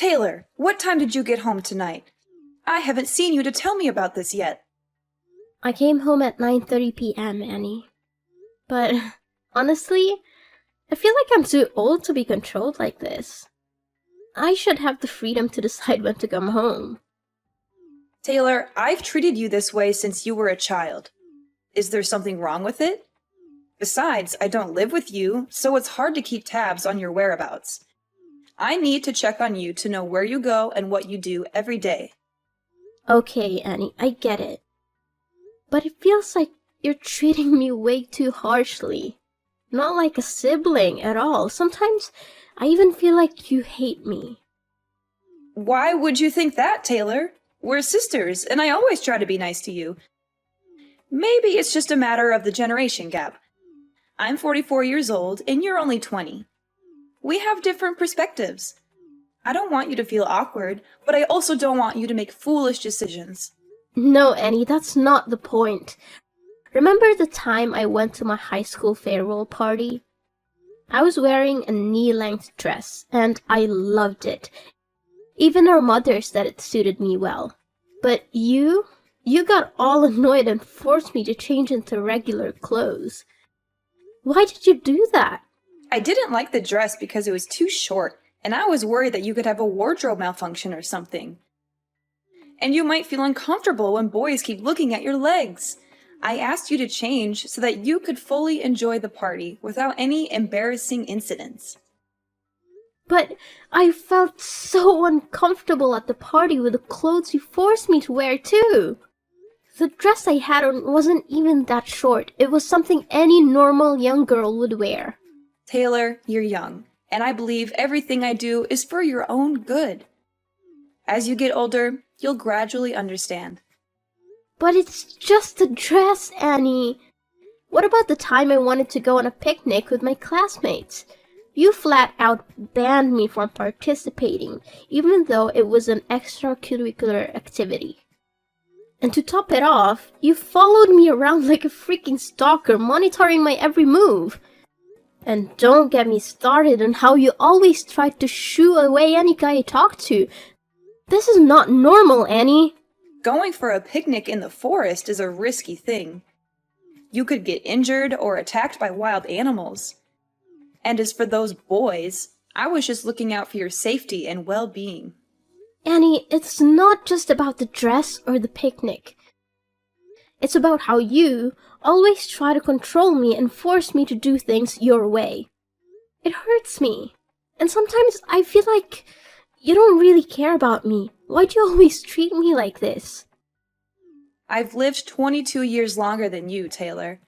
Taylor, what time did you get home tonight? I haven't seen you to tell me about this yet. I came home at 9:30 p.m., Annie. But honestly, I feel like I'm too old to be controlled like this. I should have the freedom to decide when to come home. Taylor, I've treated you this way since you were a child. Is there something wrong with it? Besides, I don't live with you, so it's hard to keep tabs on your whereabouts. I need to check on you to know where you go and what you do every day. Okay, Annie, I get it. But it feels like you're treating me way too harshly. Not like a sibling at all. Sometimes I even feel like you hate me. Why would you think that, Taylor? We're sisters, and I always try to be nice to you. Maybe it's just a matter of the generation gap. I'm 44 years old, and you're only 20. We have different perspectives. I don't want you to feel awkward, but I also don't want you to make foolish decisions. No, Annie, that's not the point. Remember the time I went to my high school farewell party? I was wearing a knee-length dress, and I loved it. Even our mother said it suited me well. But you got all annoyed and forced me to change into regular clothes. Why did you do that? I didn't like the dress because it was too short, and I was worried that you could have a wardrobe malfunction or something. And you might feel uncomfortable when boys keep looking at your legs. I asked you to change so that you could fully enjoy the party without any embarrassing incidents. But I felt so uncomfortable at the party with the clothes you forced me to wear too. The dress I had on wasn't even that short. It was something any normal young girl would wear. Taylor, you're young, and I believe everything I do is for your own good. As you get older, you'll gradually understand. But it's just a dress, Annie. What about the time I wanted to go on a picnic with my classmates? You flat out banned me from participating, even though it was an extracurricular activity. And to top it off, you followed me around like a freaking stalker, monitoring my every move. And don't get me started on how you always tried to shoo away any guy you talked to. This is not normal, Annie. Going for a picnic in the forest is a risky thing. You could get injured or attacked by wild animals. And as for those boys, I was just looking out for your safety and well-being. Annie, it's not just about the dress or the picnic. It's about how you always try to control me and force me to do things your way. It hurts me. And sometimes I feel like you don't really care about me. Why do you always treat me like this? I've lived 22 years longer than you, Taylor.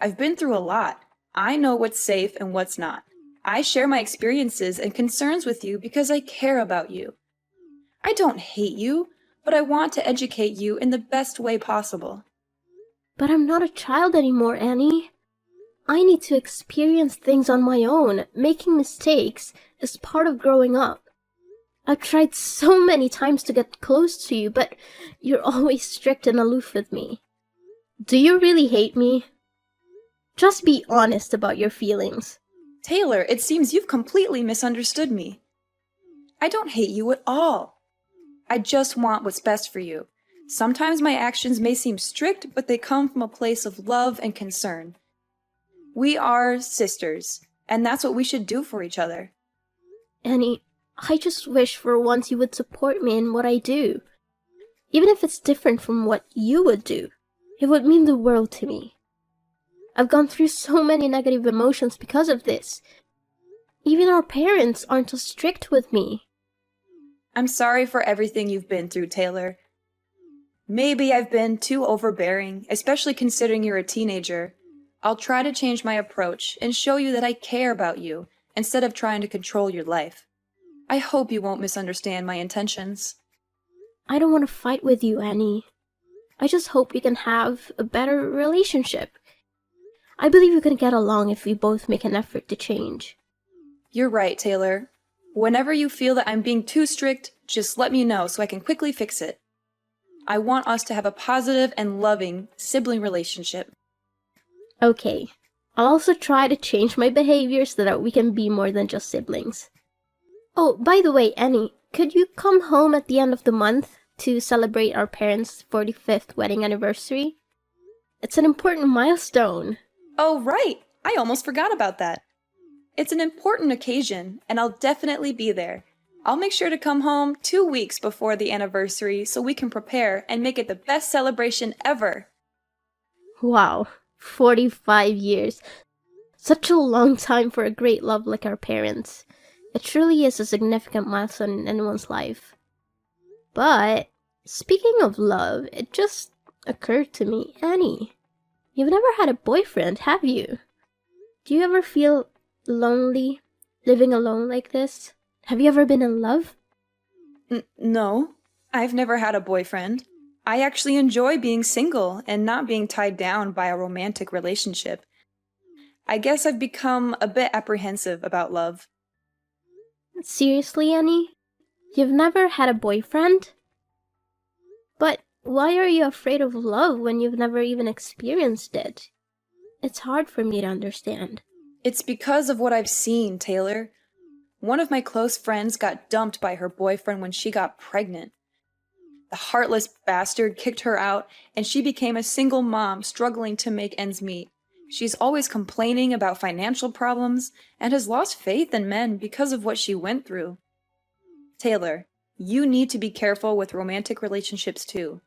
I've been through a lot. I know what's safe and what's not. I share my experiences and concerns with you because I care about you. I don't hate you, but I want to educate you in the best way possible. But I'm not a child anymore, Annie. I need to experience things on my own. Making mistakes is part of growing up. I've tried so many times to get close to you, but you're always strict and aloof with me. Do you really hate me? Just be honest about your feelings. Taylor, it seems you've completely misunderstood me. I don't hate you at all. I just want what's best for you. Sometimes my actions may seem strict, but they come from a place of love and concern. We are sisters, and that's what we should do for each other. Annie, I just wish for once you would support me in what I do. Even if it's different from what you would do, it would mean the world to me. I've gone through so many negative emotions because of this. Even our parents aren't as strict with me. I'm sorry for everything you've been through, Taylor. Maybe I've been too overbearing, especially considering you're a teenager. I'll try to change my approach and show you that I care about you, instead of trying to control your life. I hope you won't misunderstand my intentions. I don't want to fight with you, Annie. I just hope we can have a better relationship. I believe we can get along if we both make an effort to change. You're right, Taylor. Whenever you feel that I'm being too strict, just let me know so I can quickly fix it. I want us to have a positive and loving sibling relationship. Okay, I'll also try to change my behavior so that we can be more than just siblings. Oh, by the way, Annie, Could you come home at the end of the month to celebrate our parents' 45th wedding anniversary? It's an important milestone. Oh, right! I almost forgot about that. It's an important occasion, and I'll definitely be there. I'll make sure to come home 2 weeks before the anniversary so we can prepare and make it the best celebration ever. Wow, 45 years. Such a long time for a great love like our parents. It truly is a significant milestone in anyone's life. But, speaking of love, it just occurred to me, Annie, you've never had a boyfriend, have you? Do you ever feel lonely, living alone like this? Have you ever been in love? No, I've never had a boyfriend. I actually enjoy being single and not being tied down by a romantic relationship. I guess I've become a bit apprehensive about love. Seriously, Annie? You've never had a boyfriend? But why are you afraid of love when you've never even experienced it? It's hard for me to understand. It's because of what I've seen, Taylor. One of my close friends got dumped by her boyfriend when she got pregnant. The heartless bastard kicked her out, and she became a single mom struggling to make ends meet. She's always complaining about financial problems and has lost faith in men because of what she went through. Taylor, you need to be careful with romantic relationships too.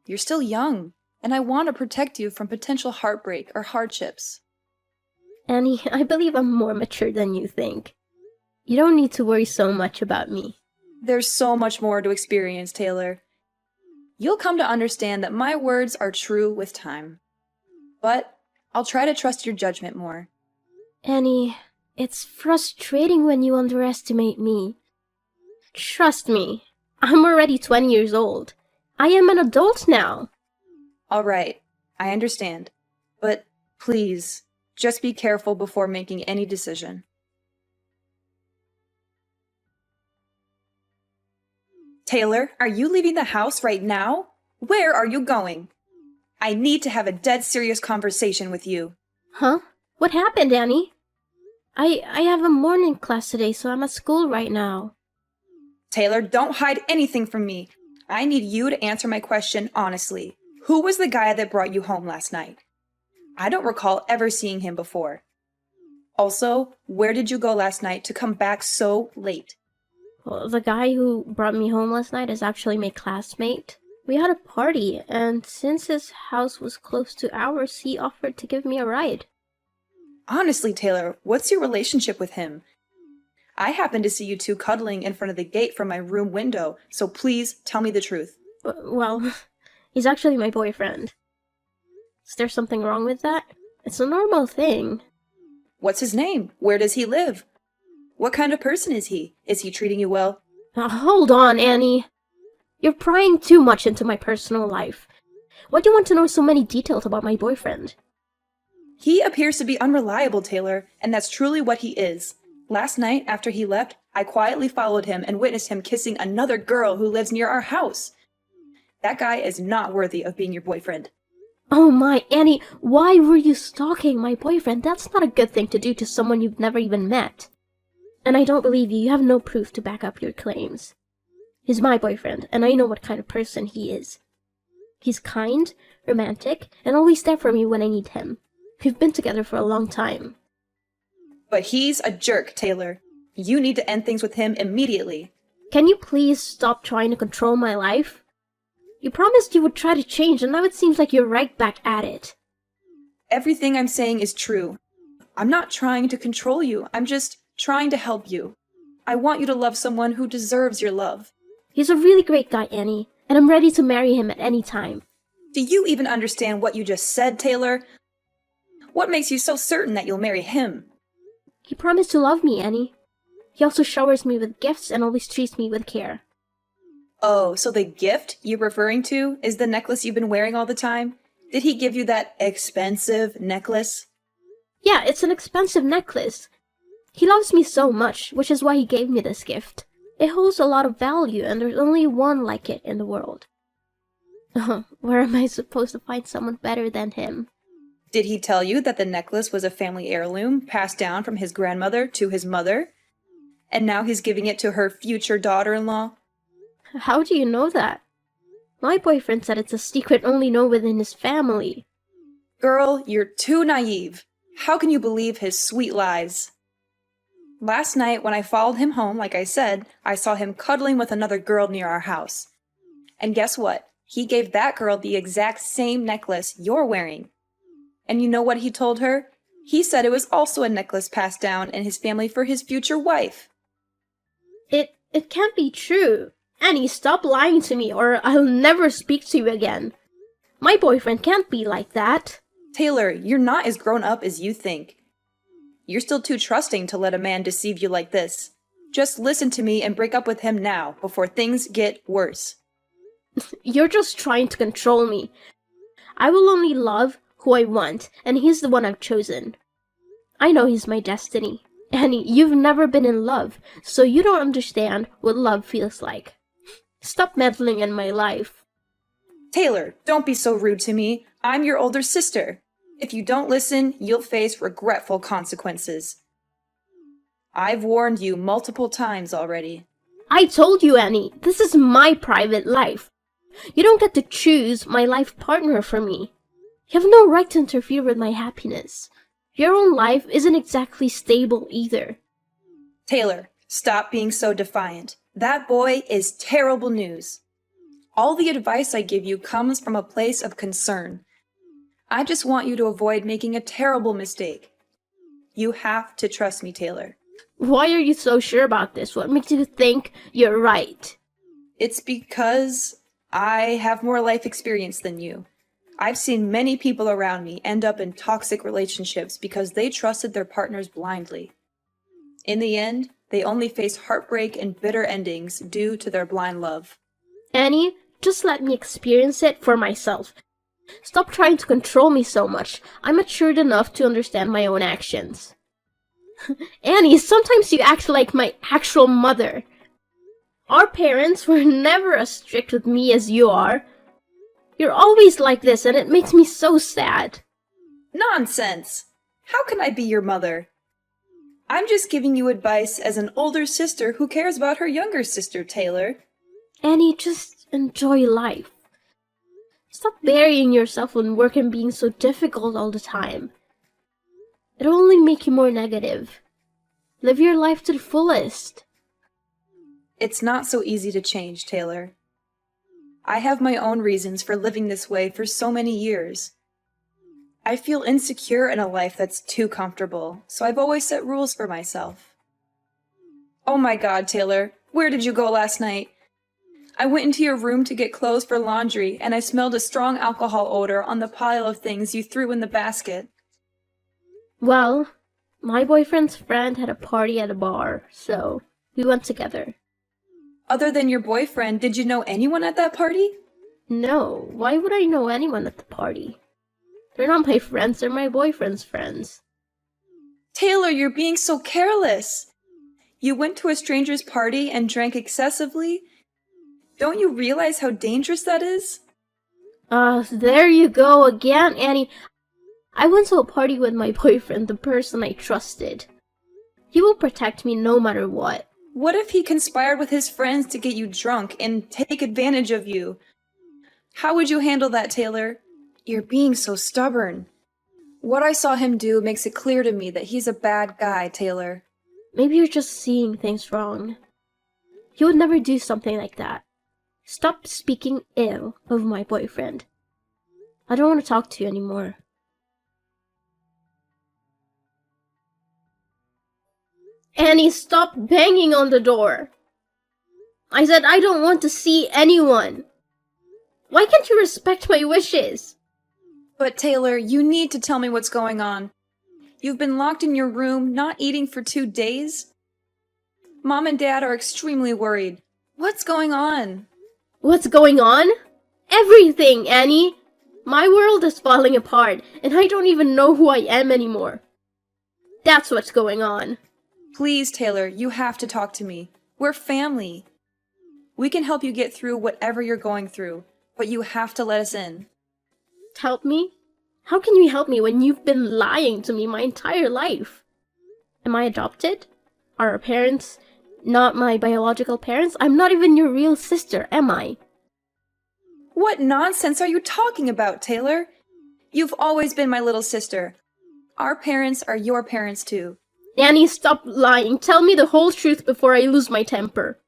You're still young, and I want to protect you from potential heartbreak or hardships. Annie, I believe I'm more mature than you think. You don't need to worry so much about me. There's so much more to experience, Taylor. You'll come to understand that my words are true with time. But I'll try to trust your judgment more. Annie, it's frustrating when you underestimate me. Trust me, I'm already 20 years old. I am an adult now. All right, I understand. But please, just be careful before making any decision. Taylor, are you leaving the house right now? Where are you going? I need to have a dead serious conversation with you. Huh? What happened, Annie? I have a morning class today, so I'm at school right now. Taylor, don't hide anything from me. I need you to answer my question honestly. Who was the guy that brought you home last night? I don't recall ever seeing him before. Also, where did you go last night to come back so late? Well, the guy who brought me home last night is actually my classmate. We had a party, and since his house was close to ours, he offered to give me a ride. Honestly, Taylor, what's your relationship with him? I happened to see you two cuddling in front of the gate from my room window, so please tell me the truth. Well, he's actually my boyfriend. Is there something wrong with that? It's a normal thing. What's his name? Where does he live? What kind of person is he? Is he treating you well? Now, hold on, Annie. You're prying too much into my personal life. Why do you want to know so many details about my boyfriend? He appears to be unreliable, Taylor, and that's truly what he is. Last night, after he left, I quietly followed him and witnessed him kissing another girl who lives near our house. That guy is not worthy of being your boyfriend. Oh my, Annie, why were you stalking my boyfriend? That's not a good thing to do to someone you've never even met. And I don't believe you. You have no proof to back up your claims. He's my boyfriend, and I know what kind of person he is. He's kind, romantic, and always there for me when I need him. We've been together for a long time. But he's a jerk, Taylor. You need to end things with him immediately. Can you please stop trying to control my life? You promised you would try to change, and now it seems like you're right back at it. Everything I'm saying is true. I'm not trying to control you. I'm just trying to help you. I want you to love someone who deserves your love. He's a really great guy, Annie, and I'm ready to marry him at any time. Do you even understand what you just said, Taylor? What makes you so certain that you'll marry him? He promised to love me, Annie. He also showers me with gifts and always treats me with care. Oh, so the gift you're referring to is the necklace you've been wearing all the time? Did he give you that expensive necklace? Yeah, it's an expensive necklace. He loves me so much, which is why he gave me this gift. It holds a lot of value, and there's only one like it in the world. Where am I supposed to find someone better than him? Did he tell you that the necklace was a family heirloom passed down from his grandmother to his mother? and now he's giving it to her future daughter-in-law? How do you know that? My boyfriend said it's a secret only known within his family. Girl, you're too naive. How can you believe his sweet lies? Last night, when I followed him home, like I said, I saw him cuddling with another girl near our house. And guess what? He gave that girl the exact same necklace you're wearing. And you know what he told her? He said it was also a necklace passed down in his family for his future wife. It can't be true. Annie, stop lying to me or I'll never speak to you again. My boyfriend can't be like that. Taylor, you're not as grown up as you think. You're still too trusting to let a man deceive you like this. Just listen to me and break up with him now before things get worse. You're just trying to control me. I will only love who I want, and he's the one I've chosen. I know he's my destiny. Annie, you've never been in love, so you don't understand what love feels like. Stop meddling in my life. Taylor, don't be so rude to me. I'm your older sister. If you don't listen, you'll face regretful consequences. I've warned you multiple times already. I told you, Annie, this is my private life. You don't get to choose my life partner for me. You have no right to interfere with my happiness. Your own life isn't exactly stable either. Taylor, stop being so defiant. That boy is terrible news. All the advice I give you comes from a place of concern. I just want you to avoid making a terrible mistake. You have to trust me, Taylor. Why are you so sure about this? What makes you think you're right? It's because I have more life experience than you. I've seen many people around me end up in toxic relationships because they trusted their partners blindly. In the end, they only face heartbreak and bitter endings due to their blind love. Annie, just let me experience it for myself. Stop trying to control me so much. I'm matured enough to understand my own actions. Annie, sometimes you act like my actual mother. Our parents were never as strict with me as you are. You're always like this, and it makes me so sad. Nonsense! How can I be your mother? I'm just giving you advice as an older sister who cares about her younger sister, Taylor. Annie, just enjoy life. Stop burying yourself in work and being so difficult all the time. It'll only make you more negative. Live your life to the fullest. It's not so easy to change, Taylor. I have my own reasons for living this way for so many years. I feel insecure in a life that's too comfortable, so I've always set rules for myself. Oh my God, Taylor, where did you go last night? I went into your room to get clothes for laundry, and I smelled a strong alcohol odor on the pile of things you threw in the basket. Well, my boyfriend's friend had a party at a bar, so we went together. Other than your boyfriend, did you know anyone at that party? No, why would I know anyone at the party? They're not my friends, they're my boyfriend's friends. Taylor, you're being so careless. You went to a stranger's party and drank excessively? Don't you realize how dangerous that is? There you go again, Annie. I went to a party with my boyfriend, the person I trusted. He will protect me no matter what. What if he conspired with his friends to get you drunk and take advantage of you? How would you handle that, Taylor? You're being so stubborn. What I saw him do makes it clear to me that he's a bad guy, Taylor. Maybe you're just seeing things wrong. He would never do something like that. Stop speaking ill of my boyfriend. I don't want to talk to you anymore. Annie, stop banging on the door. I said I don't want to see anyone. Why can't you respect my wishes? But Taylor, you need to tell me what's going on. You've been locked in your room, not eating for 2 days? Mom and Dad are extremely worried. What's going on? What's going on? Everything, Annie. My world is falling apart, and I don't even know who I am anymore. That's what's going on. Please, Taylor, you have to talk to me. We're family. We can help you get through whatever you're going through, but you have to let us in. Help me? How can you help me when you've been lying to me my entire life? Am I adopted? Are our parents not my biological parents? I'm not even your real sister, am I? What nonsense are you talking about, Taylor? You've always been my little sister. Our parents are your parents too. Annie, stop lying. Tell me the whole truth before I lose my temper.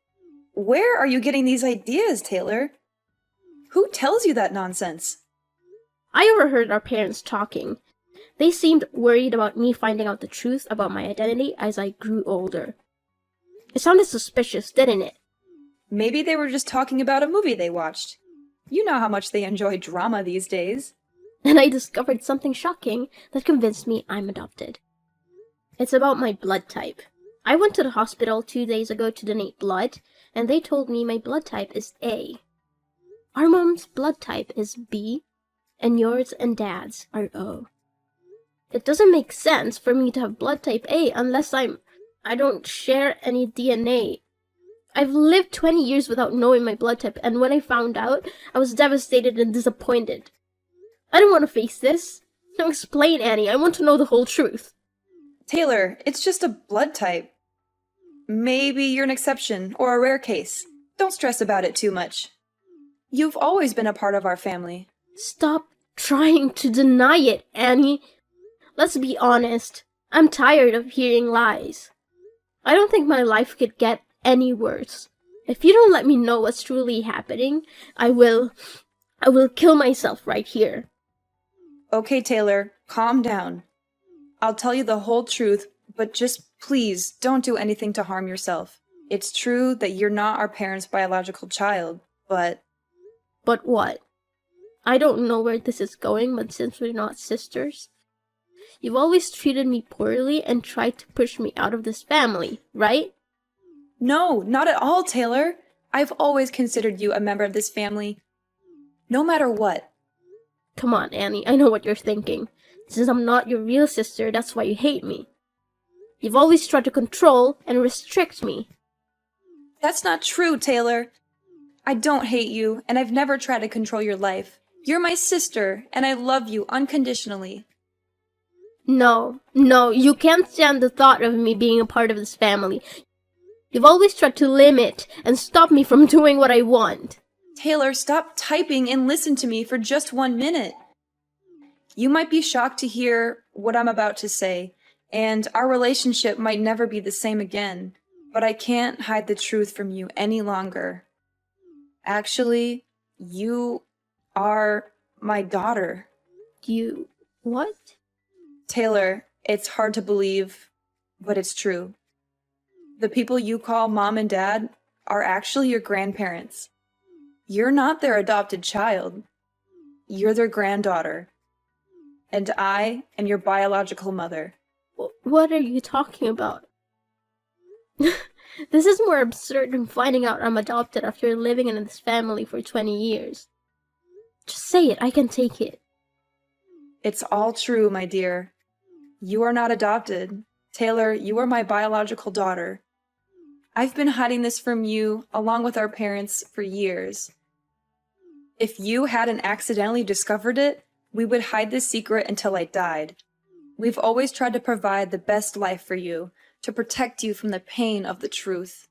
Where are you getting these ideas, Taylor? Who tells you that nonsense? I overheard our parents talking. They seemed worried about me finding out the truth about my identity as I grew older. It sounded suspicious, didn't it? Maybe they were just talking about a movie they watched. You know how much they enjoy drama these days. And I discovered something shocking that convinced me I'm adopted. It's about my blood type. I went to the hospital 2 days ago to donate blood, and they told me my blood type is A. Our mom's blood type is B, and yours and dad's are O. It doesn't make sense for me to have blood type A unless I don't share any DNA. I've lived 20 years without knowing my blood type, and when I found out, I was devastated and disappointed. I don't want to face this. Now explain, Annie. I want to know the whole truth. Taylor, it's just a blood type. Maybe you're an exception or a rare case. Don't stress about it too much. You've always been a part of our family. Stop trying to deny it, Annie. Let's be honest. I'm tired of hearing lies. I don't think my life could get any worse. If you don't let me know what's truly happening, I will kill myself right here. Okay, Taylor, calm down. I'll tell you the whole truth, but just please don't do anything to harm yourself. It's true that you're not our parents' biological child, but... But what? I don't know where this is going, but since we're not sisters, you've always treated me poorly and tried to push me out of this family, right? No, not at all, Taylor. I've always considered you a member of this family. No matter what. Come on, Annie, I know what you're thinking. Since I'm not your real sister, that's why you hate me. You've always tried to control and restrict me. That's not true, Taylor. I don't hate you, and I've never tried to control your life. You're my sister, and I love you unconditionally. No, you can't stand the thought of me being a part of this family. You've always tried to limit and stop me from doing what I want. Taylor, stop typing and listen to me for just 1 minute. You might be shocked to hear what I'm about to say, and our relationship might never be the same again, but I can't hide the truth from you any longer. Actually, you are my daughter. You... what? Taylor, it's hard to believe, but it's true. The people you call mom and dad are actually your grandparents. You're not their adopted child. You're their granddaughter. And I am your biological mother. What are you talking about? This is more absurd than finding out I'm adopted after living in this family for 20 years. Just say it, I can take it. It's all true, my dear. You are not adopted. Taylor, you are my biological daughter. I've been hiding this from you, along with our parents, for years. If you hadn't accidentally discovered it, we would hide this secret until I died. We've always tried to provide the best life for you, to protect you from the pain of the truth.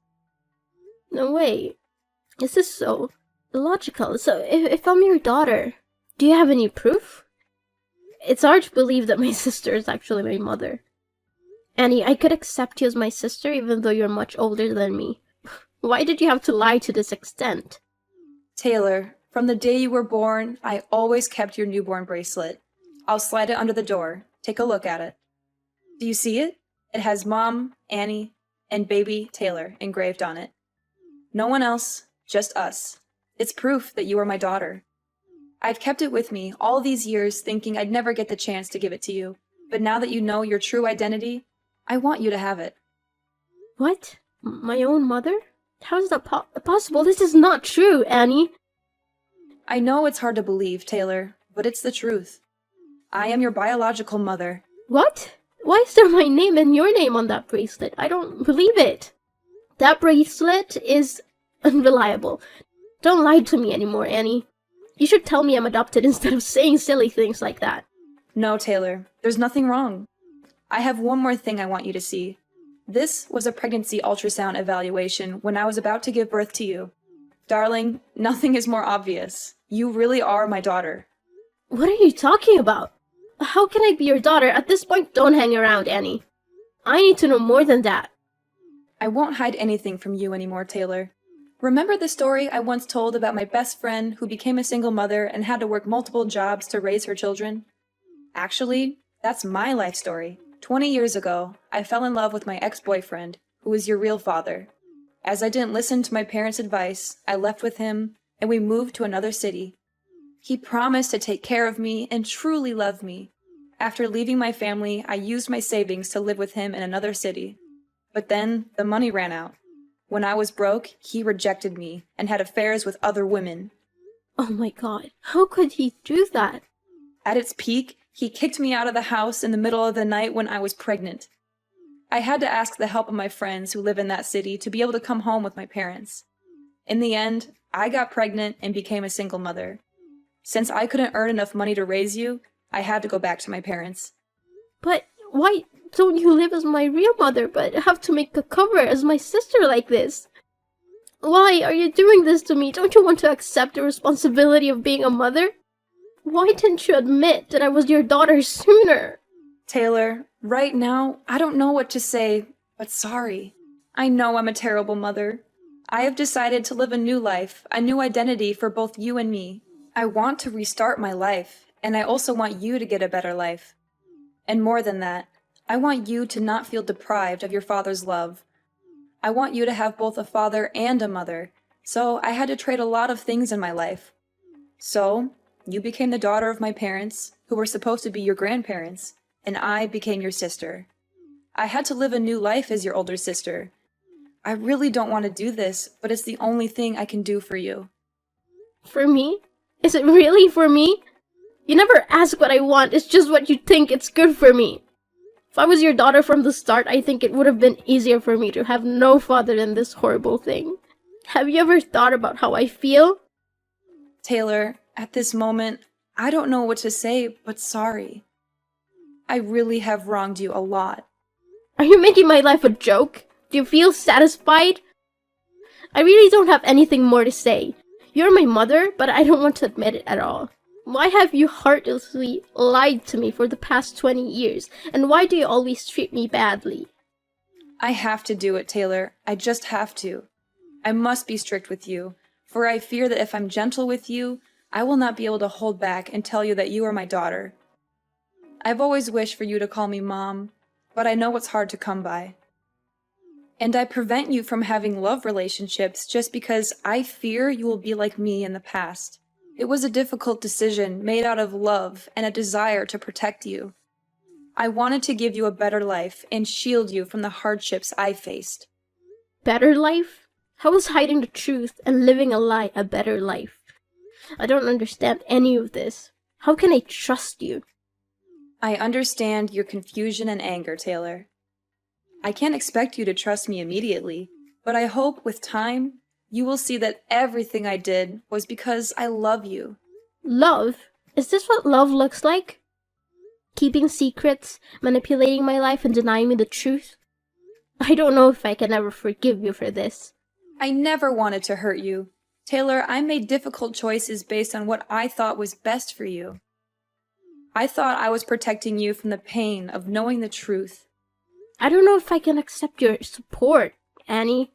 No, wait. Is this so illogical? So, if I'm your daughter, do you have any proof? It's hard to believe that my sister is actually my mother. Annie, I could accept you as my sister even though you're much older than me. Why did you have to lie to this extent? Taylor, from the day you were born, I always kept your newborn bracelet. I'll slide it under the door. Take a look at it. Do you see it? It has Mom, Annie, and baby Taylor engraved on it. No one else, just us. It's proof that you are my daughter. I've kept it with me all these years thinking I'd never get the chance to give it to you. But now that you know your true identity, I want you to have it. What? My own mother? How is that possible? This is not true, Annie. I know it's hard to believe, Taylor, but it's the truth. I am your biological mother. What? Why is there my name and your name on that bracelet? I don't believe it. That bracelet is unreliable. Don't lie to me anymore, Annie. You should tell me I'm adopted instead of saying silly things like that. No, Taylor, there's nothing wrong. I have one more thing I want you to see. This was a pregnancy ultrasound evaluation when I was about to give birth to you. Darling, nothing is more obvious. You really are my daughter. What are you talking about? How can I be your daughter? At this point, don't hang around, Annie. I need to know more than that. I won't hide anything from you anymore, Taylor. Remember the story I once told about my best friend who became a single mother and had to work multiple jobs to raise her children? Actually, that's my life story. 20 years ago, I fell in love with my ex-boyfriend, who was your real father. As I didn't listen to my parents' advice, I left with him, and we moved to another city. He promised to take care of me and truly love me. After leaving my family, I used my savings to live with him in another city. But then, the money ran out. When I was broke, he rejected me and had affairs with other women. Oh my god, how could he do that? At its peak, he kicked me out of the house in the middle of the night when I was pregnant. I had to ask the help of my friends who live in that city to be able to come home with my parents. In the end, I got pregnant and became a single mother. Since I couldn't earn enough money to raise you, I had to go back to my parents. But why don't you live as my real mother but have to make a cover as my sister like this? Why are you doing this to me? Don't you want to accept the responsibility of being a mother? Why didn't you admit that I was your daughter sooner? Taylor, right now, I don't know what to say, but sorry. I know I'm a terrible mother. I have decided to live a new life, a new identity for both you and me. I want to restart my life, and I also want you to get a better life. And more than that, I want you to not feel deprived of your father's love. I want you to have both a father and a mother, so I had to trade a lot of things in my life. So, you became the daughter of my parents, who were supposed to be your grandparents, and I became your sister. I had to live a new life as your older sister. I really don't want to do this, but it's the only thing I can do for you. For me? Is it really for me? You never ask what I want, it's just what you think it's good for me. If I was your daughter from the start, I think it would have been easier for me to have no father than this horrible thing. Have you ever thought about how I feel? Taylor, at this moment, I don't know what to say, but sorry. I really have wronged you a lot. Are you making my life a joke? Do you feel satisfied? I really don't have anything more to say. You're my mother, but I don't want to admit it at all. Why have you heartlessly lied to me for the past 20 years? And why do you always treat me badly? I have to do it, Taylor. I just have to. I must be strict with you, for I fear that if I'm gentle with you, I will not be able to hold back and tell you that you are my daughter. I've always wished for you to call me Mom, but I know it's hard to come by. And I prevent you from having love relationships just because I fear you will be like me in the past. It was a difficult decision made out of love and a desire to protect you. I wanted to give you a better life and shield you from the hardships I faced. Better life? How is hiding the truth and living a lie a better life? I don't understand any of this. How can I trust you? I understand your confusion and anger, Taylor. I can't expect you to trust me immediately, but I hope with time, you will see that everything I did was because I love you. Love? Is this what love looks like? Keeping secrets, manipulating my life, and denying me the truth? I don't know if I can ever forgive you for this. I never wanted to hurt you. Taylor, I made difficult choices based on what I thought was best for you. I thought I was protecting you from the pain of knowing the truth. I don't know if I can accept your support, Annie.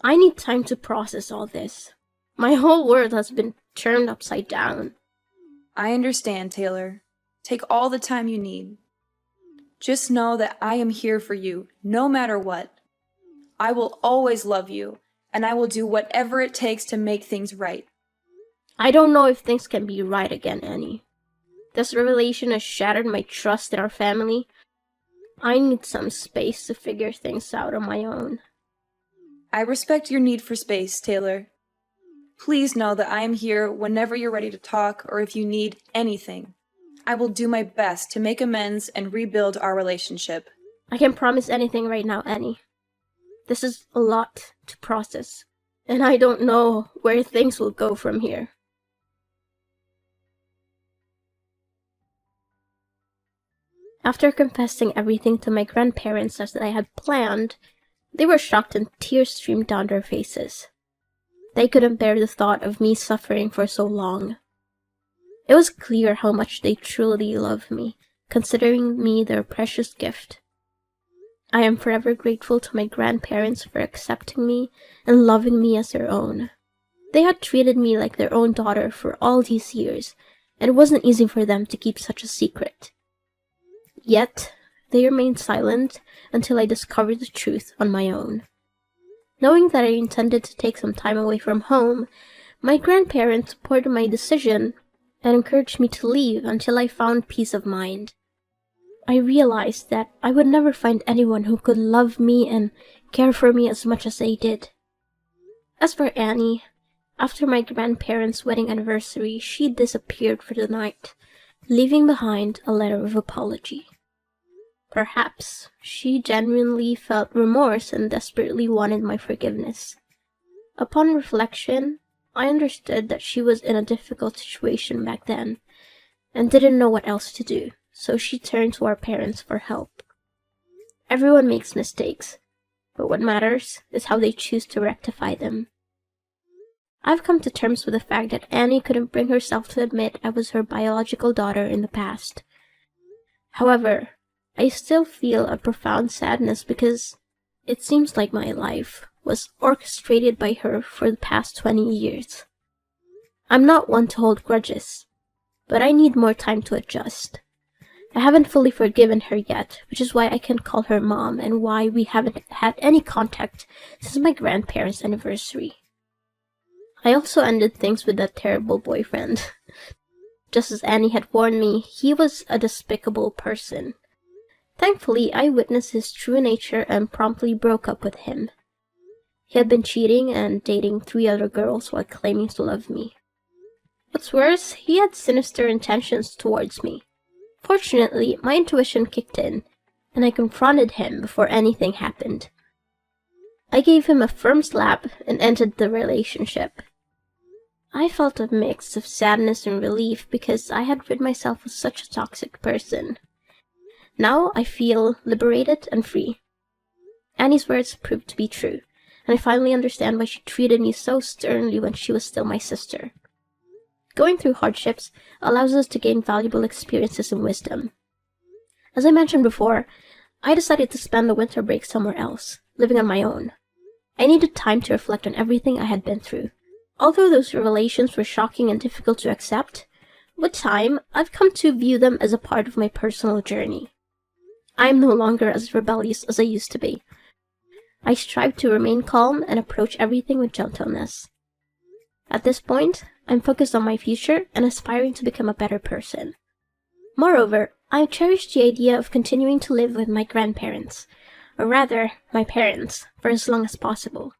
I need time to process all this. My whole world has been turned upside down. I understand, Taylor. Take all the time you need. Just know that I am here for you, no matter what. I will always love you, and I will do whatever it takes to make things right. I don't know if things can be right again, Annie. This revelation has shattered my trust in our family. I need some space to figure things out on my own. I respect your need for space, Taylor. Please know that I am here whenever you're ready to talk or if you need anything. I will do my best to make amends and rebuild our relationship. I can't promise anything right now, Annie. This is a lot to process, and I don't know where things will go from here. After confessing everything to my grandparents as I had planned, they were shocked and tears streamed down their faces. They couldn't bear the thought of me suffering for so long. It was clear how much they truly loved me, considering me their precious gift. I am forever grateful to my grandparents for accepting me and loving me as their own. They had treated me like their own daughter for all these years, and it wasn't easy for them to keep such a secret. Yet, they remained silent until I discovered the truth on my own. Knowing that I intended to take some time away from home, my grandparents supported my decision and encouraged me to leave until I found peace of mind. I realized that I would never find anyone who could love me and care for me as much as they did. As for Annie, after my grandparents' wedding anniversary, she disappeared for the night, leaving behind a letter of apology. Perhaps she genuinely felt remorse and desperately wanted my forgiveness. Upon reflection, I understood that she was in a difficult situation back then and didn't know what else to do, so she turned to our parents for help. Everyone makes mistakes, but what matters is how they choose to rectify them. I've come to terms with the fact that Annie couldn't bring herself to admit I was her biological daughter in the past. However, I still feel a profound sadness because it seems like my life was orchestrated by her for the past 20 years. I'm not one to hold grudges, but I need more time to adjust. I haven't fully forgiven her yet, which is why I can call her mom and why we haven't had any contact since my grandparents' anniversary. I also ended things with that terrible boyfriend. Just as Annie had warned me, he was a despicable person. Thankfully, I witnessed his true nature and promptly broke up with him. He had been cheating and dating 3 other girls while claiming to love me. What's worse, he had sinister intentions towards me. Fortunately, my intuition kicked in, and I confronted him before anything happened. I gave him a firm slap and ended the relationship. I felt a mix of sadness and relief because I had rid myself of such a toxic person. Now I feel liberated and free. Annie's words proved to be true, and I finally understand why she treated me so sternly when she was still my sister. Going through hardships allows us to gain valuable experiences and wisdom. As I mentioned before, I decided to spend the winter break somewhere else, living on my own. I needed time to reflect on everything I had been through. Although those revelations were shocking and difficult to accept, with time, I've come to view them as a part of my personal journey. I am no longer as rebellious as I used to be. I strive to remain calm and approach everything with gentleness. At this point, I'm focused on my future and aspiring to become a better person. Moreover, I cherish the idea of continuing to live with my grandparents, or rather, my parents, for as long as possible.